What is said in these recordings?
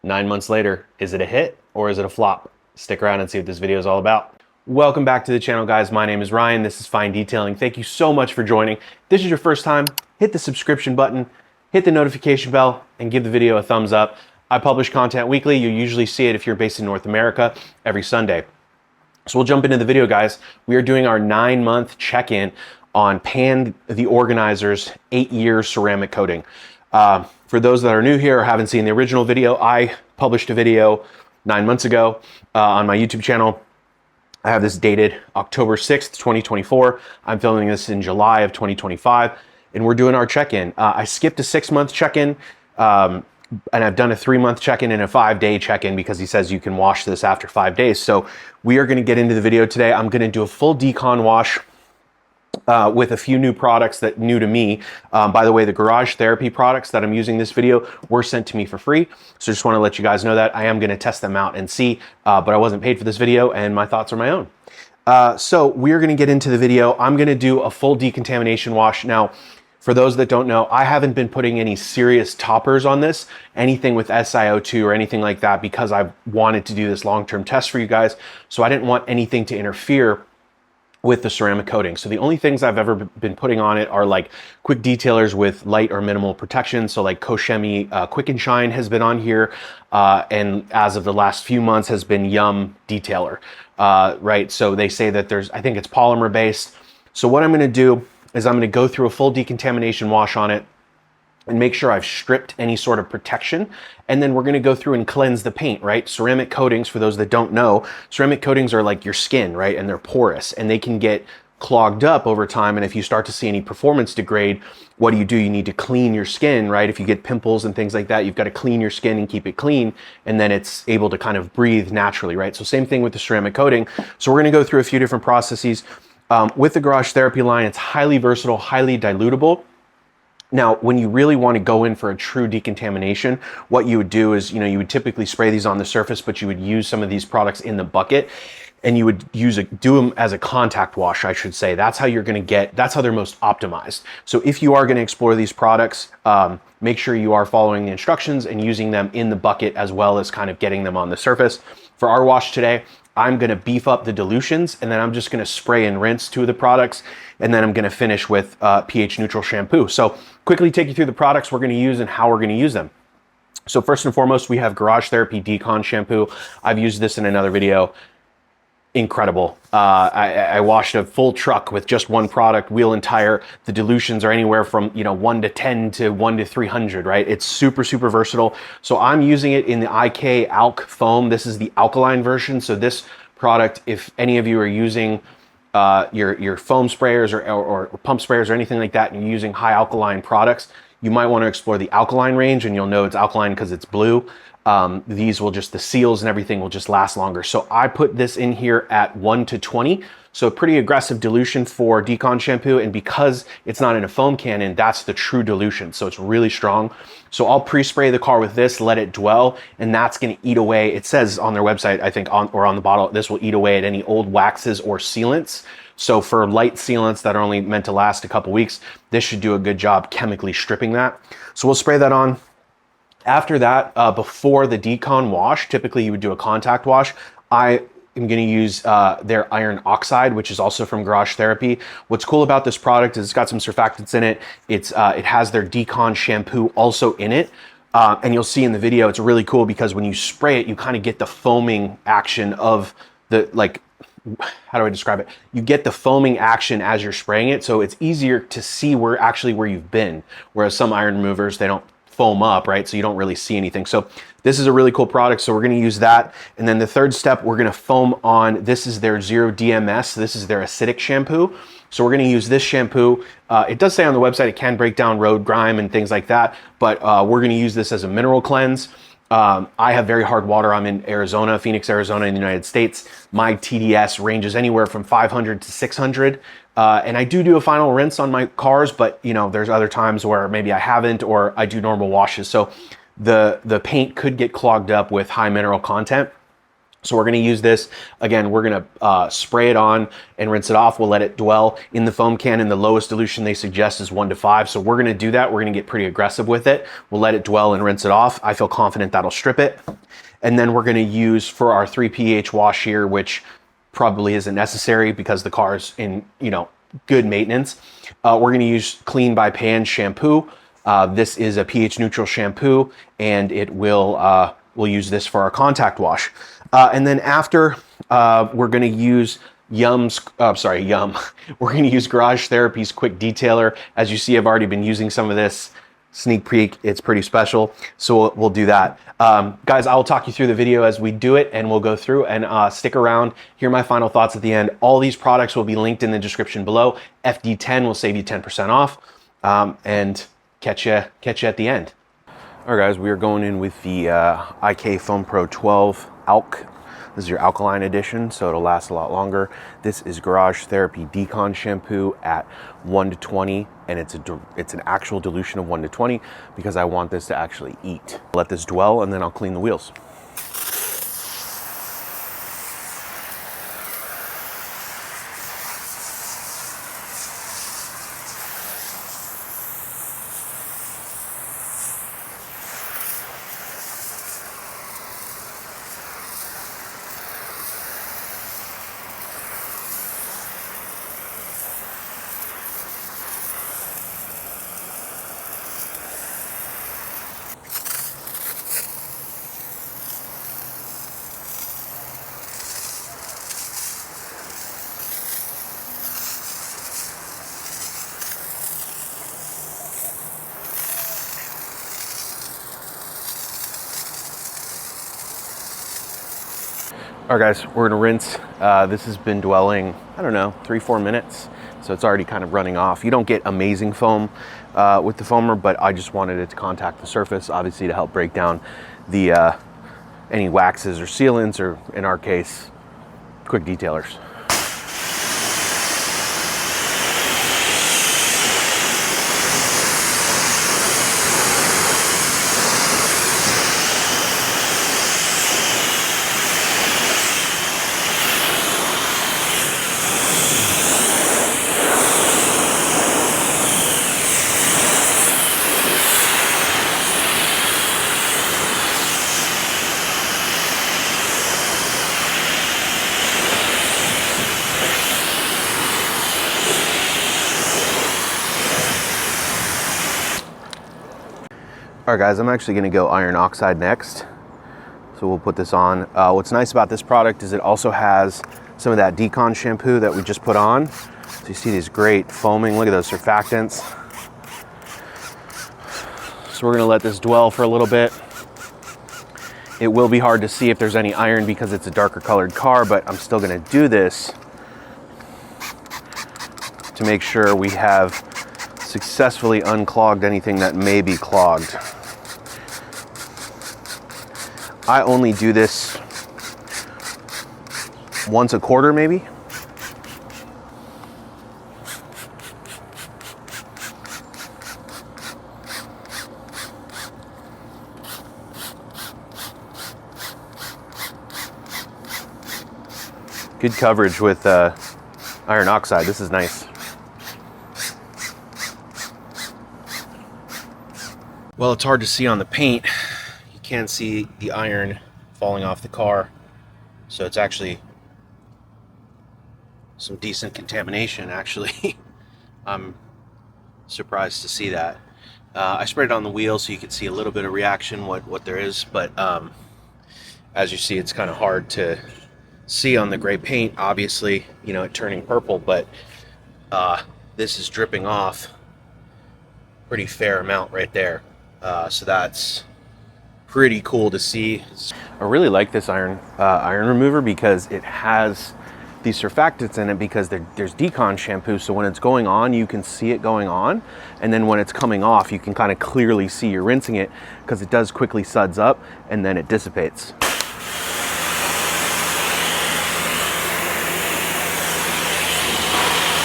9 months later, is it a hit or is it a flop? Stick around and see what this video is all about. Welcome back to the channel, guys. My name is Ryan. This is Fine Detailing. Thank you so much for joining. If this is your first time, hit the subscription button, hit the notification bell, and give the video a thumbs up. I publish content weekly. You usually see it if you're based in North America every Sunday. So we'll jump into the video, guys. We are doing our 9-month check-in on Pan The Organizer's 8-year ceramic coating. For those that are new here or haven't seen the original video, I published a video 9 months ago on my YouTube channel. I have this dated October 6th, 2024. I'm filming this in July of 2025, and we're doing our check-in. I skipped a 6-month check-in, and I've done a 3-month check-in and a 5-day check-in because he says you can wash this after 5 days. So we are gonna get into the video today. I'm gonna do a full decon wash with a few new products that new to me. By the way, the garage therapy products that I'm using this video were sent to me for free. So just want to let you guys know that I am going to test them out and see, but I wasn't paid for this video and my thoughts are my own. So we're going to get into the video. I'm going to do a full decontamination wash. Now, for those that don't know, I haven't been putting any serious toppers on this, anything with SiO2 or anything like that, because I wanted to do this long-term test for you guys. So I didn't want anything to interfere with the ceramic coating. So the only things I've ever been putting on it are like quick detailers with light or minimal protection. So like Koshemi Quick and Shine has been on here, and as of the last few months has been Yum Detailer, right? So they say that I think it's polymer based. So what I'm gonna do is I'm gonna go through a full decontamination wash on it and make sure I've stripped any sort of protection. And then we're gonna go through and cleanse the paint, right? Ceramic coatings, for those that don't know, ceramic coatings are like your skin, right? And they're porous and they can get clogged up over time. And if you start to see any performance degrade, what do? You need to clean your skin, right? If you get pimples and things like that, you've got to clean your skin and keep it clean. And then it's able to kind of breathe naturally, right? So same thing with the ceramic coating. So we're gonna go through a few different processes. With the garage therapy line, it's highly versatile, highly dilutable. Now, when you really want to go in for a true decontamination, what you would do is, you would typically spray these on the surface, but you would use some of these products in the bucket and you would do them as a contact wash, I should say. That's how that's how they're most optimized. So if you are going to explore these products, make sure you are following the instructions and using them in the bucket as well as kind of getting them on the surface. For our wash today, I'm gonna beef up the dilutions and then I'm just gonna spray and rinse 2 of the products, and then I'm gonna finish with pH neutral shampoo. So quickly take you through the products we're gonna use and how we're gonna use them. So first and foremost, we have Garage Therapy Decon Shampoo. I've used this in another video. Incredible. I washed a full truck with just one product, wheel and tire. The dilutions are anywhere from 1 to 10 to 1 to 300, right? It's super, super versatile. So I'm using it in the IK Alk Foam. This is the alkaline version. So this product, if any of you are using your foam sprayers or pump sprayers or anything like that, and you're using high alkaline products, you might want to explore the alkaline range, and you'll know it's alkaline because it's blue. These will the seals and everything will just last longer. So I put this in here at 1 to 20. So pretty aggressive dilution for decon shampoo. And because it's not in a foam cannon, that's the true dilution. So it's really strong. So I'll pre-spray the car with this, let it dwell, and that's gonna eat away. It says on their website, I think or on the bottle, this will eat away at any old waxes or sealants. So for light sealants that are only meant to last a couple weeks, this should do a good job chemically stripping that. So we'll spray that on. After that, before the decon wash, typically you would do a contact wash. I am going to use their iron oxide, which is also from Garage Therapy. What's cool about this product is it's got some surfactants in it. It has their decon shampoo also in it. And you'll see in the video, it's really cool because when you spray it, you kind of get the foaming action of the, how do I describe it? You get the foaming action as you're spraying it. So it's easier to see where you've been. Whereas some iron removers, they don't foam up, right? So you don't really see anything. So this is a really cool product. So we're going to use that. And then the third step, we're going to foam on, this is their Zero DMS. This is their acidic shampoo. So we're going to use this shampoo. It does say on the website, it can break down road grime and things like that, but we're going to use this as a mineral cleanse. I have very hard water. I'm in Arizona, Phoenix, Arizona in the United States. My TDS ranges anywhere from 500 to 600. And I do a final rinse on my cars, but there's other times where maybe I haven't, or I do normal washes. So the paint could get clogged up with high mineral content. So we're gonna use this. Again, we're gonna spray it on and rinse it off. We'll let it dwell in the foam can, and the lowest dilution they suggest is 1 to 5. So we're gonna do that. We're gonna get pretty aggressive with it. We'll let it dwell and rinse it off. I feel confident that'll strip it. And then we're gonna use for our 3 pH wash here, which probably isn't necessary because the car's in, you know, good maintenance. We're gonna use Clean by Pan shampoo. This is a pH neutral shampoo, and it will, we'll use this for our contact wash. And then after, we're gonna use We're gonna use Garage Therapy's Quick Detailer. As you see, I've already been using some of this. Sneak peek, it's pretty special, so we'll do that. Guys, I'll talk you through the video as we do it, and we'll go through and stick around, hear my final thoughts at the end. All these products will be linked in the description below. FD10 will save you 10% off, and catch you at the end. All right, guys, we are going in with the IK Foam Pro 12 Alk. This is your alkaline edition, so it'll last a lot longer. This is Garage Therapy Decon Shampoo at 1 to 20, and it's an actual dilution of 1 to 20 because I want this to actually eat. Let this dwell, and then I'll clean the wheels. All right, guys, we're gonna rinse. This has been dwelling, I don't know, 3-4 minutes. So it's already kind of running off. You don't get amazing foam with the foamer, but I just wanted it to contact the surface, obviously to help break down the any waxes or sealants, or in our case, quick detailers. All right, guys, I'm actually gonna go iron oxide next. So we'll put this on. What's nice about this product is it also has some of that Decon shampoo that we just put on. So you see these great foaming, look at those surfactants. So we're gonna let this dwell for a little bit. It will be hard to see if there's any iron because it's a darker colored car, but I'm still gonna do this to make sure we have successfully unclogged anything that may be clogged. I only do this once a quarter, maybe. Good coverage with iron oxide. This is nice. Well, it's hard to see on the paint. You can see the iron falling off the car. So it's actually some decent contamination, actually. I'm surprised to see that. I sprayed it on the wheel so you can see a little bit of reaction, what there is, but as you see, it's kind of hard to see on the gray paint, obviously, you know, it turning purple, but this is dripping off pretty fair amount right there. So that's pretty cool to see. I really like this iron remover because it has these surfactants in it, because there's Decon shampoo, so when it's going on, you can see it going on, and then when it's coming off, you can kind of clearly see you're rinsing it, because it does quickly suds up and then it dissipates.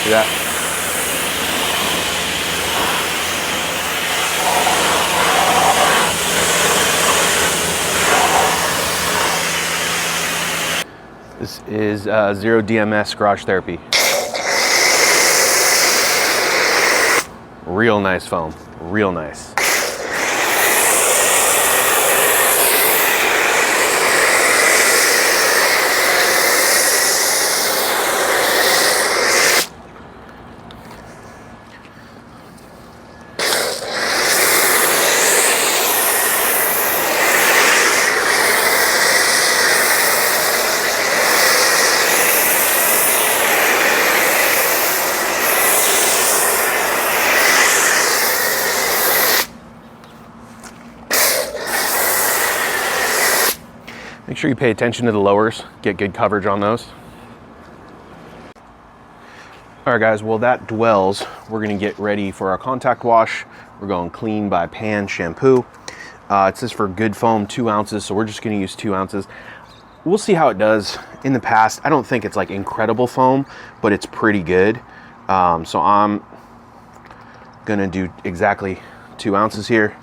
See that? This is Zero DMS Garage Therapy. Real nice foam, real nice. Make sure you pay attention to the lowers, get good coverage on those. All right guys, well that dwells. We're gonna get ready for our contact wash. We're going Clean by Pan Shampoo. It says for good foam, 2 ounces, so we're just gonna use 2 ounces. We'll see how it does. In the past, I don't think it's like incredible foam, but it's pretty good. So I'm gonna do exactly 2 ounces here.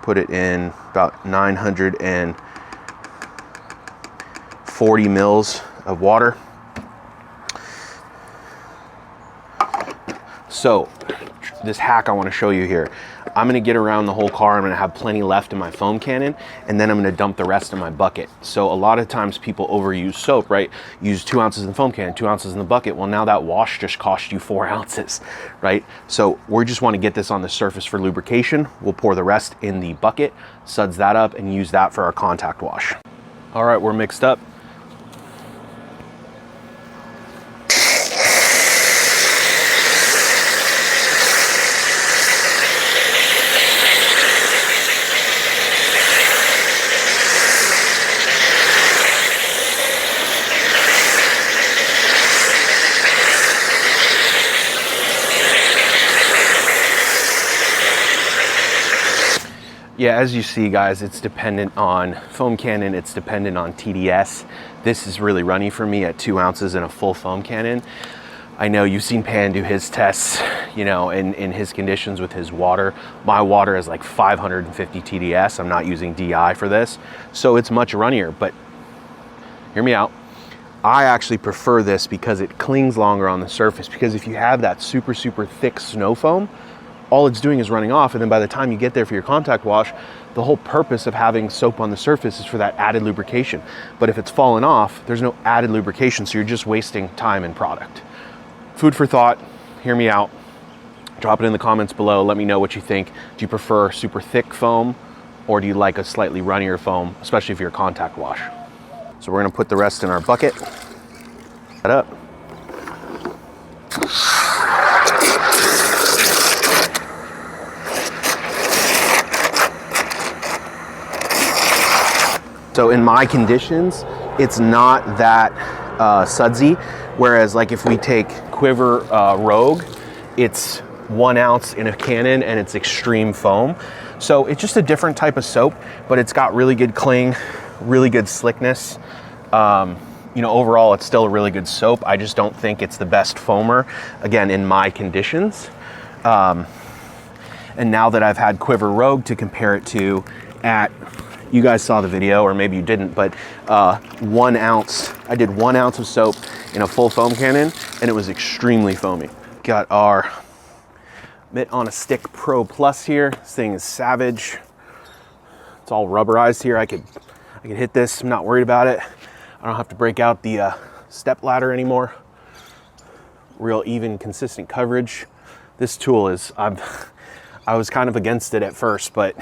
Put it in about 940 mils of water. So this hack I want to show you here. I'm going to get around the whole car. I'm going to have plenty left in my foam cannon, and then I'm going to dump the rest in my bucket. So a lot of times people overuse soap, right? Use 2 ounces in the foam cannon, 2 ounces in the bucket. Well, now that wash just cost you 4 ounces, right? So we just want to get this on the surface for lubrication. We'll pour the rest in the bucket, suds that up, and use that for our contact wash. All right, we're mixed up. Yeah, as you see guys, it's dependent on foam cannon, it's dependent on TDS. This is really runny for me at 2 ounces in a full foam cannon. I know you've seen Pan do his tests, you know, in his conditions with his water. My water is like 550 TDS. I'm not using DI for this, so it's much runnier, but hear me out. I actually prefer this because it clings longer on the surface, because if you have that super thick snow foam, all it's doing is running off, and then by the time you get there for your contact wash, the whole purpose of having soap on the surface is for that added lubrication. But if it's fallen off, there's no added lubrication, so you're just wasting time and product. Food for thought, hear me out. Drop it in the comments below, let me know what you think. Do you prefer super thick foam, or do you like a slightly runnier foam, especially for your contact wash? So we're gonna put the rest in our bucket. That up. So in my conditions, it's not that sudsy, whereas like if we take Quiver Rogue, it's 1 ounce in a cannon and it's extreme foam. So it's just a different type of soap, but it's got really good cling, really good slickness. You know, overall it's still a really good soap. I just don't think it's the best foamer, again, in my conditions. And now that I've had Quiver Rogue to compare it to, you guys saw the video, or maybe you didn't, but 1 ounce, I did 1 ounce of soap in a full foam cannon, and it was extremely foamy. Got our Mitt on a Stick Pro Plus here. This thing is savage. It's all rubberized here. I could hit this, I'm not worried about it. I don't have to break out the step ladder anymore. Real even, consistent coverage. This tool is, I was kind of against it at first, but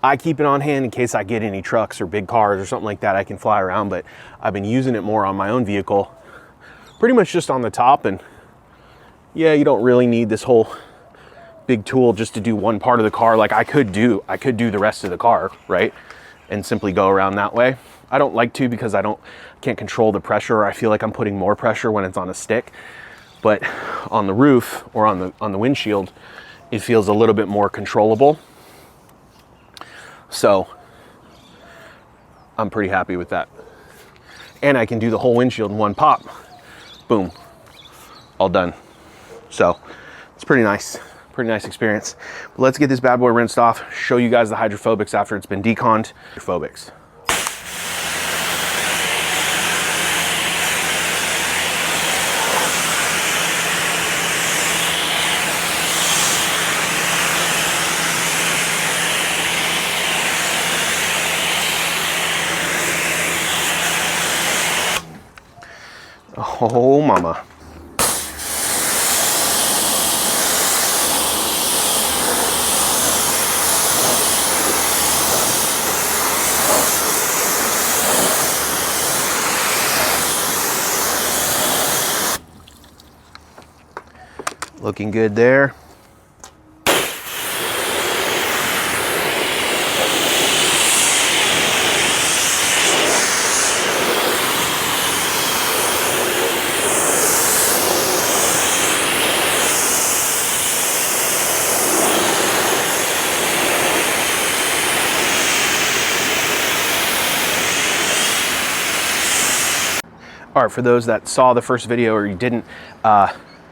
I keep it on hand in case I get any trucks or big cars or something like that I can fly around, but I've been using it more on my own vehicle, pretty much just on the top. And yeah, you don't really need this whole big tool just to do one part of the car. Like I could do the rest of the car, right? And simply go around that way. I don't like to, because I can't control the pressure, or I feel like I'm putting more pressure when it's on a stick. But on the roof or on the windshield, it feels a little bit more controllable. So I'm pretty happy with that. And I can do the whole windshield in one pop. Boom, all done. So it's pretty nice experience. But let's get this bad boy rinsed off, show you guys the hydrophobics after it's been deconned. Hydrophobics. Oh, mama. Looking good there. All right, for those that saw the first video or you didn't,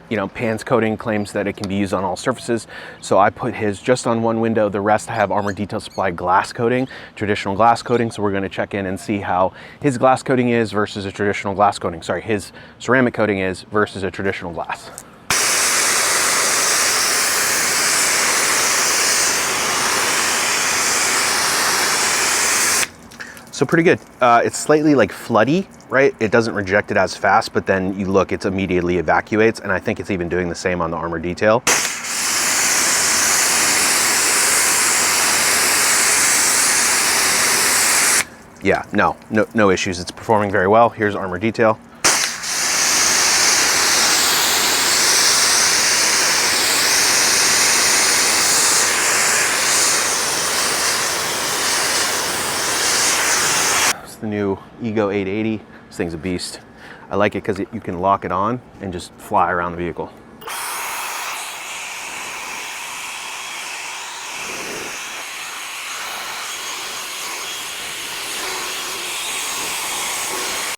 you know, Pan's coating claims that it can be used on all surfaces. So I put his just on one window. The rest I have Armor Detail Supply glass coating, traditional glass coating. So we're gonna check in and see how his glass coating is versus a traditional glass coating. Sorry, his ceramic coating is versus a traditional glass. So pretty good. It's slightly like floody, right? It doesn't reject it as fast, but then you look, it's immediately evacuates. And I think it's even doing the same on the Armor Detail. Yeah, no issues. It's performing very well. Here's Armor Detail. The new Ego 880. This thing's a beast. I like it because you can lock it on and just fly around the vehicle.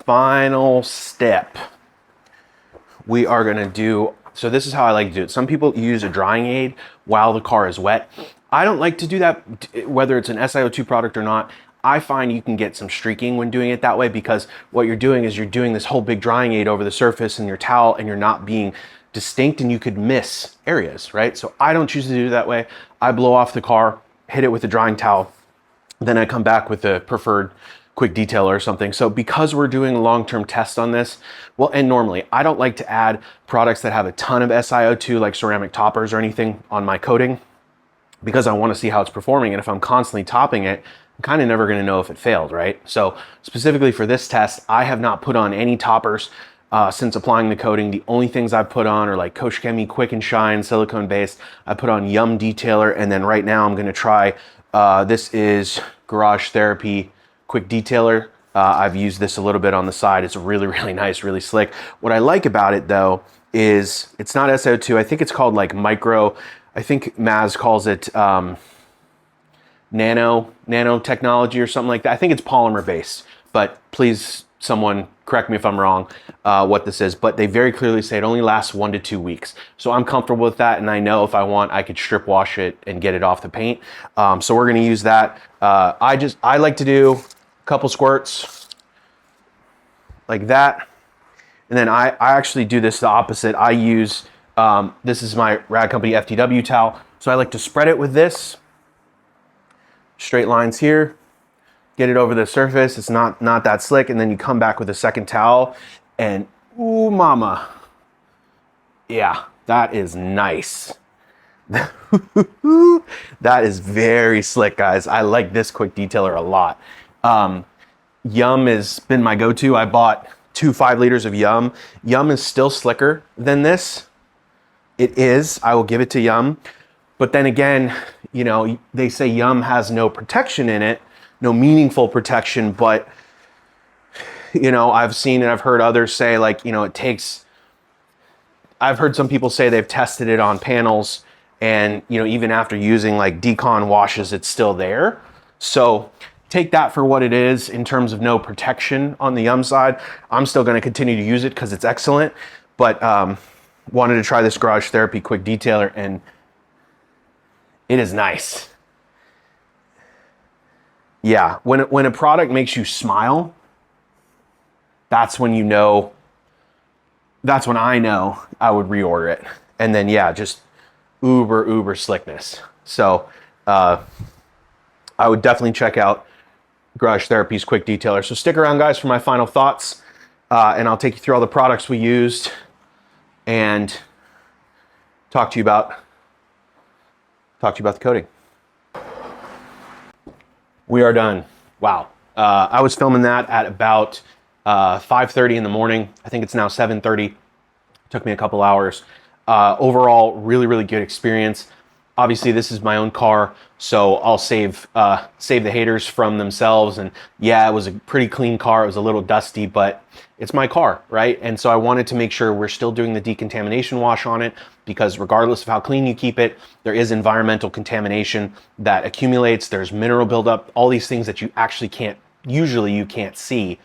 Final step. We are gonna do, so this is how I like to do it. Some people use a drying aid while the car is wet. I don't like to do that, whether it's an SiO2 product or not. I find you can get some streaking when doing it that way, because what you're doing is you're doing this whole big drying aid over the surface and your towel, and you're not being distinct, and you could miss areas, right? So I don't choose to do it that way. I blow off the car, hit it with a drying towel, then I come back with a preferred quick detailer or something. So because we're doing a long-term test on this, well, and normally I don't like to add products that have a ton of SiO2 like ceramic toppers or anything on my coating, because I want to see how it's performing. And if I'm constantly topping it, I'm kind of never going to know if it failed, right? So specifically for this test, I have not put on any toppers since applying the coating. The only things I've put on are like Koshchemi Quick and Shine silicone based. I put on Yum Detailer, and then right now I'm going to try, this is Garage Therapy Quick Detailer. I've used this a little bit on the side. It's really, really nice, really slick. What I like about it though is it's not SiO2. I think it's called like micro, I think Maz calls it nanotechnology or something like that. I think it's polymer based, but please someone correct me if I'm wrong what this is, but they very clearly say it only lasts 1 to 2 weeks. So I'm comfortable with that, and I know if I want, I could strip wash it and get it off the paint. So we're gonna use that. I like to do a couple squirts like that. And then I actually do this the opposite. I use, this is my Rag Company FTW towel. So I like to spread it with this. Straight lines here, get it over the surface. It's not that slick. And then you come back with a second towel and ooh mama. Yeah, that is nice. That is very slick, guys. I like this quick detailer a lot. Yum has been my go-to. I bought 2 5 liters of Yum. Yum is still slicker than this. It is, I will give it to Yum. But then again, you know, they say Yum has no protection in it, no meaningful protection, but, you know, I've seen and I've heard others say, like, you know, it takes, I've heard some people say they've tested it on panels and, you know, even after using like decon washes, it's still there. So take that for what it is in terms of no protection on the Yum side. I'm still going to continue to use it because it's excellent, but wanted to try this Garage Therapy Quick Detailer, and it is nice. Yeah, when a product makes you smile, that's when you know, that's when I know I would reorder it. And then yeah, just uber slickness. So I would definitely check out Garage Therapy's Quick Detailer. So stick around, guys, for my final thoughts. and I'll take you through all the products we used and talk to you about the coating. We are done. Wow. I was filming that at about 5:30 in the morning. I think it's now 7:30. Took me a couple hours. Overall, really, really good experience. Obviously, this is my own car, so I'll save the haters from themselves. And yeah, it was a pretty clean car. It was a little dusty, but it's my car, right? And so I wanted to make sure we're still doing the decontamination wash on it, because regardless of how clean you keep it, there is environmental contamination that accumulates. There's mineral buildup, all these things that you actually can't see.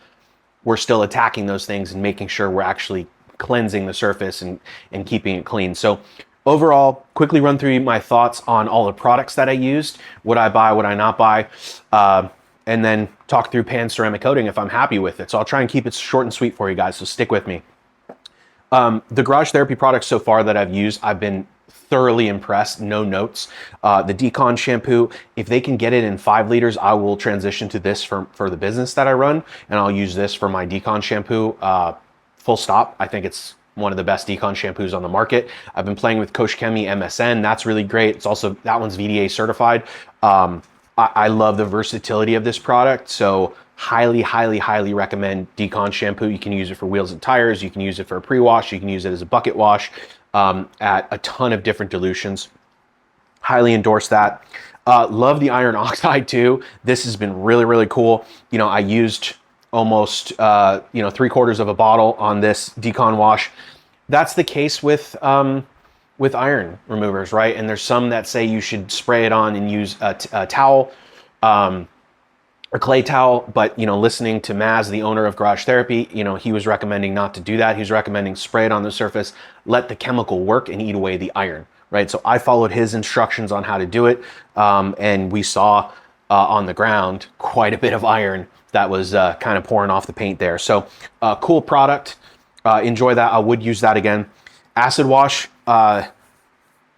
We're still attacking those things and making sure we're actually cleansing the surface and keeping it clean. So overall, quickly run through my thoughts on all the products that I used. Would I buy, would I not buy? And then talk through Pan ceramic coating if I'm happy with it. So I'll try and keep it short and sweet for you guys, so stick with me. The Garage Therapy products so far that I've used, I've been thoroughly impressed, no notes. The Decon shampoo, if they can get it in 5 liters, I will transition to this for the business that I run, and I'll use this for my Decon shampoo, full stop. I think it's one of the best Decon shampoos on the market. I've been playing with Koshkemi MSN. That's really great. It's also, that one's VDA certified. I love the versatility of this product. So highly, highly, highly recommend Decon shampoo. You can use it for wheels and tires. You can use it for a pre-wash. You can use it as a bucket wash at a ton of different dilutions. Highly endorse that. Love the iron oxide too. This has been really, really cool. You know, I used almost 3/4 of a bottle on this Decon wash. That's the case with iron removers, right? And there's some that say you should spray it on and use a towel, a clay towel. But listening to Maz, the owner of Garage Therapy, he was recommending not to do that. He was recommending spray it on the surface, let the chemical work and eat away the iron, right? So I followed his instructions on how to do it, and we saw on the ground quite a bit of iron that was kind of pouring off the paint there. So cool product. Enjoy that. I would use that again. Acid wash,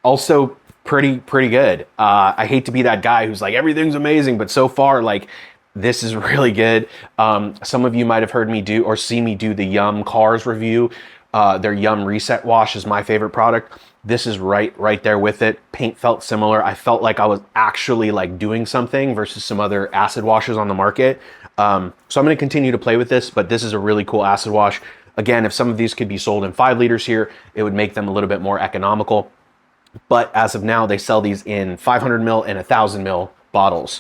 also pretty good. I hate to be that guy who's like, everything's amazing, but so far, like, this is really good. Some of you might have heard me do or see me do the Yum Cars review. Their Yum Reset Wash is my favorite product. This is right there with it. Paint felt similar. I felt like I was actually like doing something versus some other acid washes on the market. So I'm going to continue to play with this, but this is a really cool acid wash. Again, if some of these could be sold in 5 liters here, it would make them a little bit more economical. But as of now, they sell these in 500 ml and 1,000 ml bottles.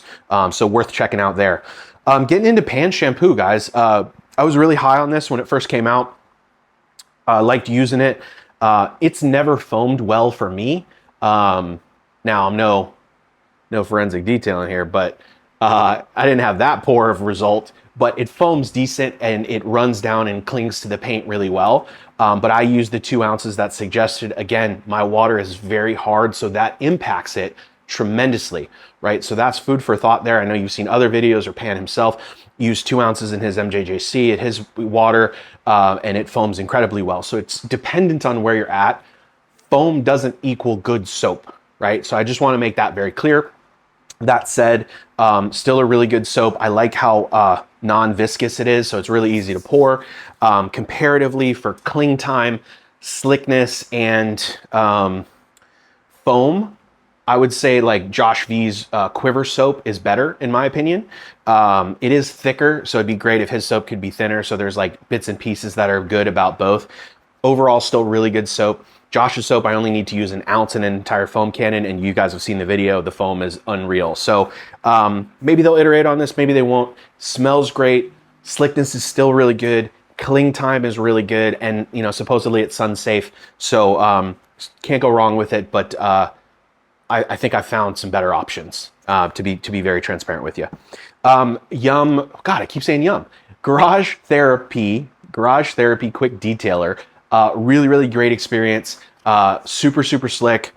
So worth checking out there. Getting into Pan shampoo, guys. I was really high on this when it first came out. I liked using it. It's never foamed well for me. Now I'm no forensic detailing here, but I didn't have that poor of a result, but it foams decent and it runs down and clings to the paint really well. But I used the 2 ounces that's suggested. Again, my water is very hard, so that impacts it tremendously, right? So that's food for thought there. I know you've seen other videos, or Pan himself used 2 ounces in his MJJC at his water, and it foams incredibly well. So it's dependent on where you're at. Foam doesn't equal good soap, right? So I just want to make that very clear. That said, still a really good soap. I like how non-viscous it is, so it's really easy to pour. Comparatively for cling time, slickness, and foam, I would say like Josh V's Quiver soap is better in my opinion. It is thicker, so it'd be great if his soap could be thinner. So there's like bits and pieces that are good about both. Overall, still really good soap. Josh's soap, I only need to use 1 ounce in an entire foam cannon, and you guys have seen the video. The foam is unreal. So maybe they'll iterate on this, maybe they won't. Smells great. Slickness is still really good. Cling time is really good, and supposedly it's sun safe. So can't go wrong with it. But I think I found some better options. To be very transparent with you. Yum. God, I keep saying Yum. Garage Therapy Quick Detailer. Really, really great experience. Super, super slick.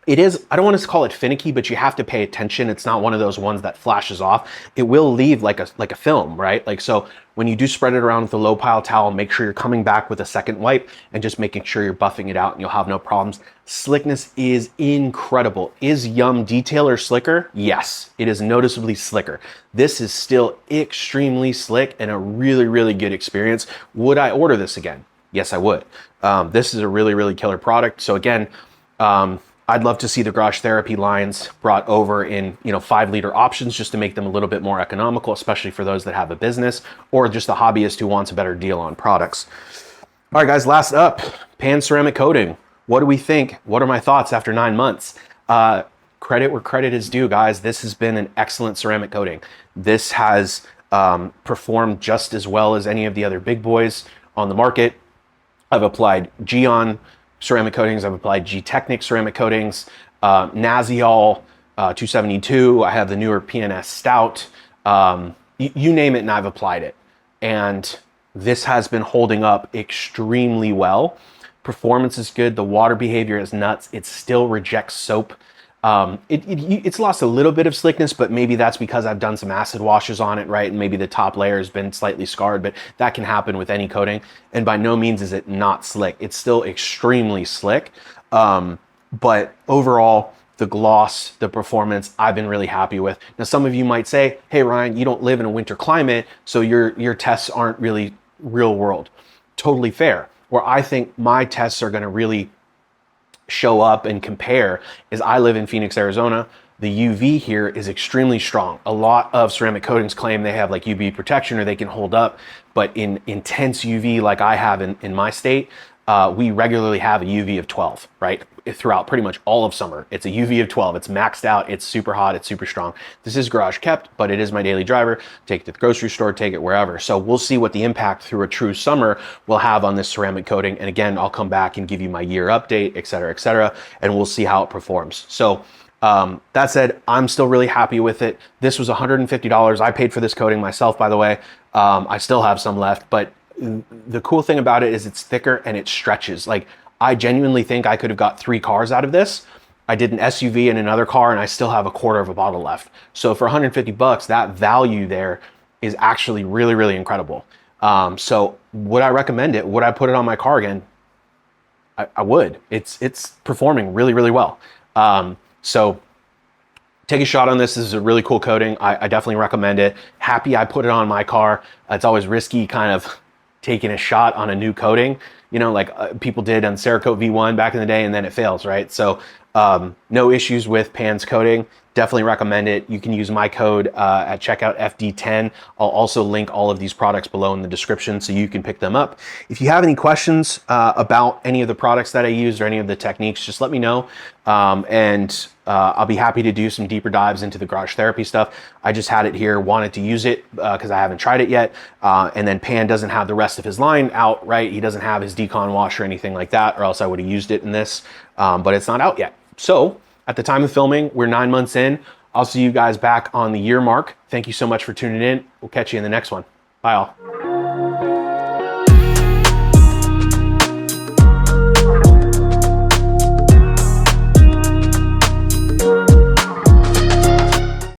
It is, I don't want to call it finicky, but you have to pay attention. It's not one of those ones that flashes off. It will leave like a film, right? Like, so when you do spread it around with a low pile towel, make sure you're coming back with a second wipe and just making sure you're buffing it out and you'll have no problems. Slickness is incredible. Is Yum Detailer slicker? Yes, it is noticeably slicker. This is still extremely slick and a really, really good experience. Would I order this again? Yes, I would. This is a really, really killer product. So again, I'd love to see the Garage Therapy lines brought over in, 5-liter options just to make them a little bit more economical, especially for those that have a business or just a hobbyist who wants a better deal on products. All right, guys, last up, Pan ceramic coating. What do we think? What are my thoughts after 9 months? Credit where credit is due, guys. This has been an excellent ceramic coating. This has performed just as well as any of the other big boys on the market. I've applied Geon ceramic coatings. I've applied G-Technic ceramic coatings, Naziol 272. I have the newer PNS Stout. You name it and I've applied it. And this has been holding up extremely well. Performance is good. The water behavior is nuts. It still rejects soap. It's lost a little bit of slickness, but maybe that's because I've done some acid washes on it, right? And maybe the top layer has been slightly scarred, but that can happen with any coating. And by no means is it not slick. It's still extremely slick. But overall, the gloss, the performance, I've been really happy with. Now, some of you might say, hey, Ryan, you don't live in a winter climate, so your tests aren't really real world. Totally fair. Where I think my tests are gonna really show up and compare is I live in Phoenix, Arizona. The UV here is extremely strong. A lot of ceramic coatings claim they have like UV protection or they can hold up, but in intense UV like I have in my state, we regularly have a UV of 12, right? Throughout pretty much all of summer. It's a UV of 12. It's maxed out. It's super hot. It's super strong. This is garage kept, but it is my daily driver. Take it to the grocery store, take it wherever. So we'll see what the impact through a true summer will have on this ceramic coating. And again, I'll come back and give you my year update, et cetera, and we'll see how it performs. So that said, I'm still really happy with it. This was $150. I paid for this coating myself, by the way. I still have some left, but the cool thing about it is it's thicker and it stretches. Like, I genuinely think I could have got 3 cars out of this. I did an SUV and another car and I still have a quarter of a bottle left. So for 150 bucks, that value there is actually really, really incredible. So would I recommend it? Would I put it on my car again? I would. It's performing really, really well. So take a shot on this. This is a really cool coating. I definitely recommend it. Happy I put it on my car. It's always risky kind of taking a shot on a new coating, like people did on Cerakote V1 back in the day, and then it fails, right? So no issues with Pan's coating. Definitely recommend it. You can use my code at checkout, FD10. I'll also link all of these products below in the description so you can pick them up. If you have any questions about any of the products that I used or any of the techniques, just let me know. I'll be happy to do some deeper dives into the garage therapy stuff. I just had it here, wanted to use it because I haven't tried it yet. And then Pan doesn't have the rest of his line out, right? He doesn't have his decon wash or anything like that, or else I would have used it in this, but it's not out yet. So at the time of filming, we're 9 months in. I'll see you guys back on the year mark. Thank you so much for tuning in. We'll catch you in the next one. Bye all.